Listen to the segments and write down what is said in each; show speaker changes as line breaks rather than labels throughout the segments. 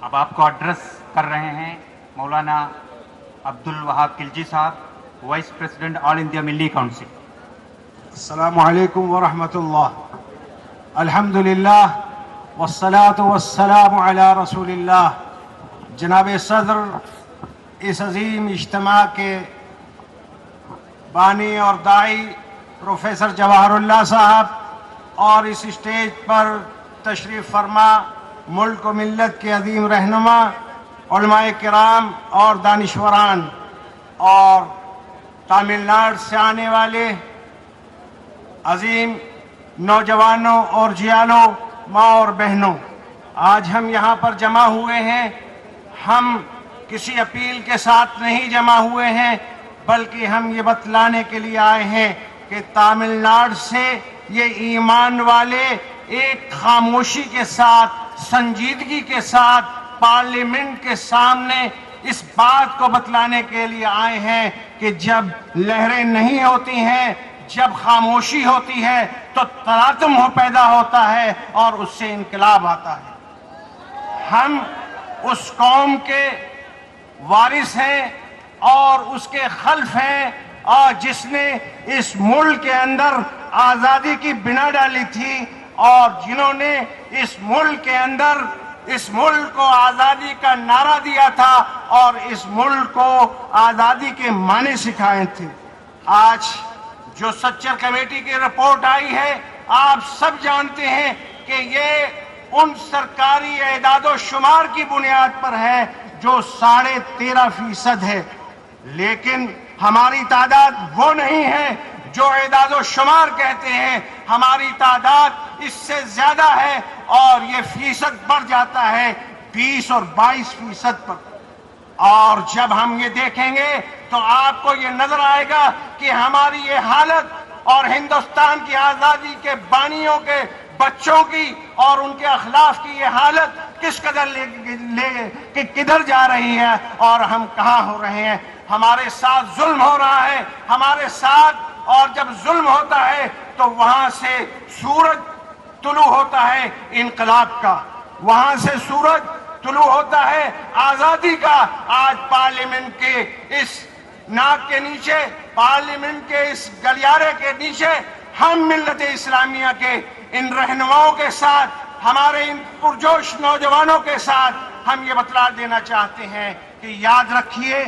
اب آپ کو ایڈریس کر رہے ہیں مولانا عبد الوہاب خلجی صاحب, وائس پریزیڈنٹ آل انڈیا ملی کونسل.
السلام علیکم ورحمۃ اللہ. الحمدللہ والصلاة والسلام علی رسول اللہ. جناب صدر اس عظیم اجتماع کے بانی اور داعی پروفیسر جواہر اللہ صاحب اور اس اسٹیج پر تشریف فرما ملک و ملت کے عظیم رہنما علماء کرام اور دانشوران اور تامل ناڈو سے آنے والے عظیم نوجوانوں اور جیالوں, ماں اور بہنوں, آج ہم یہاں پر جمع ہوئے ہیں. ہم کسی اپیل کے ساتھ نہیں جمع ہوئے ہیں, بلکہ ہم یہ بتلانے کے لیے آئے ہیں کہ تامل ناڈو سے یہ ایمان والے ایک خاموشی کے ساتھ, سنجیدگی کے ساتھ پارلیمنٹ کے سامنے اس بات کو بتلانے کے لیے آئے ہیں کہ جب لہریں نہیں ہوتی ہیں, جب خاموشی ہوتی ہے تو تلاطم پیدا ہوتا ہے اور اس سے انقلاب آتا ہے. ہم اس قوم کے وارث ہیں اور اس کے خلف ہیں اور جس نے اس ملک کے اندر آزادی کی بنا ڈالی تھی اور جنہوں نے اس ملک کے اندر اس ملک کو آزادی کا نعرہ دیا تھا اور اس ملک کو آزادی کے معنی سکھائے تھے. آج جو سچر کمیٹی کی رپورٹ آئی ہے, آپ سب جانتے ہیں کہ یہ ان سرکاری اعداد و شمار کی بنیاد پر ہے جو 13.5% ہے, لیکن ہماری تعداد وہ نہیں ہے جو اعداد و شمار کہتے ہیں. ہماری تعداد اس سے زیادہ ہے اور یہ فیصد بڑھ جاتا ہے 20 اور 22% پر. اور جب ہم یہ دیکھیں گے تو آپ کو یہ نظر آئے گا کہ ہماری یہ حالت اور ہندوستان کی آزادی کے بانیوں کے بچوں کی اور ان کے اخلاق کی یہ حالت کس قدر کدھر جا رہی ہے اور ہم کہاں ہو رہے ہیں. ہمارے ساتھ ظلم ہو رہا ہے, ہمارے ساتھ, اور جب ظلم ہوتا ہے تو وہاں سے سورج طلوع ہوتا ہے انقلاب کا, وہاں سے سورج طلوع ہوتا ہے آزادی کا. آج پارلیمنٹ کے اس ناک کے نیچے, پارلیمنٹ کے اس گلیارے کے نیچے ہم ملت اسلامیہ کے ان رہنماؤں کے ساتھ, ہمارے ان پرجوش نوجوانوں کے ساتھ ہم یہ بتلا دینا چاہتے ہیں کہ یاد رکھیے,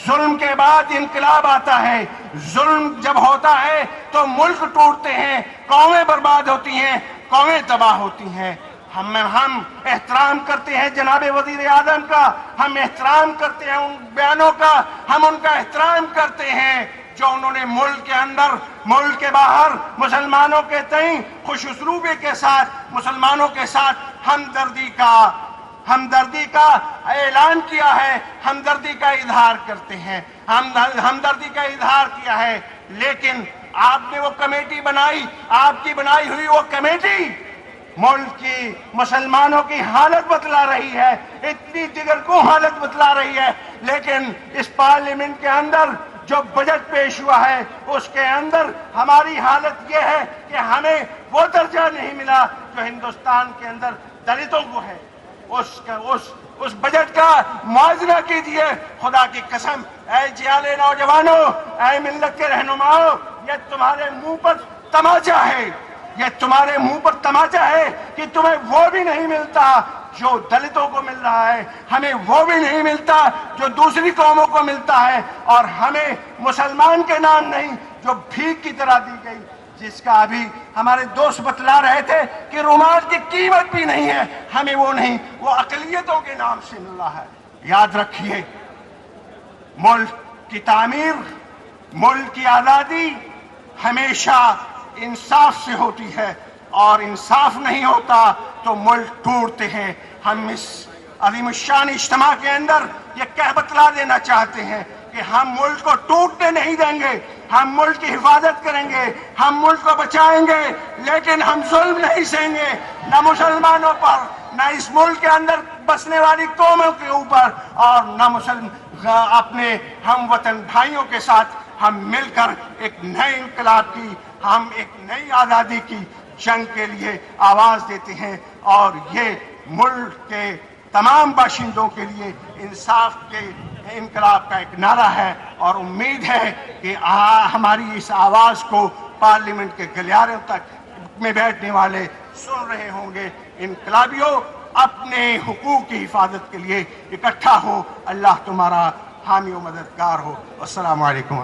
ظلم کے بعد انقلاب آتا ہے. ظلم جب ہوتا ہے تو ملک ٹوٹتے ہیں, قومیں برباد ہوتی ہیں, قومیں تباہ ہوتی ہیں. ہم احترام کرتے ہیں جناب وزیر اعظم کا, ہم احترام کرتے ہیں ان بیانوں کا, ہم ان کا احترام کرتے ہیں جو انہوں نے ملک کے اندر, ملک کے باہر مسلمانوں کے تئیں خوش اسلوبی کے ساتھ, مسلمانوں کے ساتھ ہمدردی کا اعلان کیا ہے, ہمدردی کا اظہار کرتے ہیں, ہمدردی کا اظہار کیا ہے. لیکن آپ نے وہ کمیٹی بنائی, آپ کی بنائی ہوئی وہ کمیٹی ملک کی مسلمانوں کی حالت بتلا رہی ہے, اتنی جگر کو حالت بتلا رہی ہے. لیکن اس پارلیمنٹ کے اندر جو بجٹ پیش ہوا ہے اس کے اندر ہماری حالت یہ ہے کہ ہمیں وہ درجہ نہیں ملا جو ہندوستان کے اندر دلتوں کو ہے. اس بجٹ کا موازنہ کیجئے, خدا کی قسم, اے جیالے نوجوانوں, اے ملت کے رہنماؤں, یہ تمہارے منہ پر تماچا ہے, یہ تمہارے منہ پر تماچا ہے کہ تمہیں وہ بھی نہیں ملتا جو دلتوں کو مل رہا ہے, ہمیں وہ بھی نہیں ملتا جو دوسری قوموں کو ملتا ہے, اور ہمیں مسلمان کے نام نہیں جو بھیک کی طرح دی گئی, جس کا ابھی ہمارے دوست بتلا رہے تھے کہ رومال کی قیمت بھی نہیں ہے, ہمیں وہ نہیں, وہ اقلیتوں کے نام سے مل رہا ہے. یاد رکھیے, ملک کی تعمیر, ملک کی آزادی ہمیشہ انصاف سے ہوتی ہے, اور انصاف نہیں ہوتا تو ملک ٹوٹتے ہیں. ہم اس عظیم الشان اجتماع کے اندر یہ کہہ بتلا دینا چاہتے ہیں کہ ہم ملک کو ٹوٹنے نہیں دیں گے, ہم ملک کی حفاظت کریں گے, ہم ملک کو بچائیں گے, لیکن ہم ظلم نہیں سہیں گے, نہ مسلمانوں پر, نہ اس ملک کے اندر بسنے والی قوموں کے اوپر, اور نہ اپنے ہم وطن بھائیوں کے ساتھ ہم مل کر ایک نئے انقلاب کی, ہم ایک نئی آزادی کی جنگ کے لیے آواز دیتے ہیں. اور یہ ملک کے تمام باشندوں کے لیے انصاف کے انقلاب کا ایک نعرہ ہے، اور امید ہے کہ ہماری اس آواز کو پارلیمنٹ کے گلیاروں تک میں بیٹھنے والے سن رہے ہوں گے۔ انقلابیوں، اپنے حقوق کی حفاظت کے لیے اکٹھا ہو، اللہ تمہارا حامی و مددگار ہو۔ السلام علیکم۔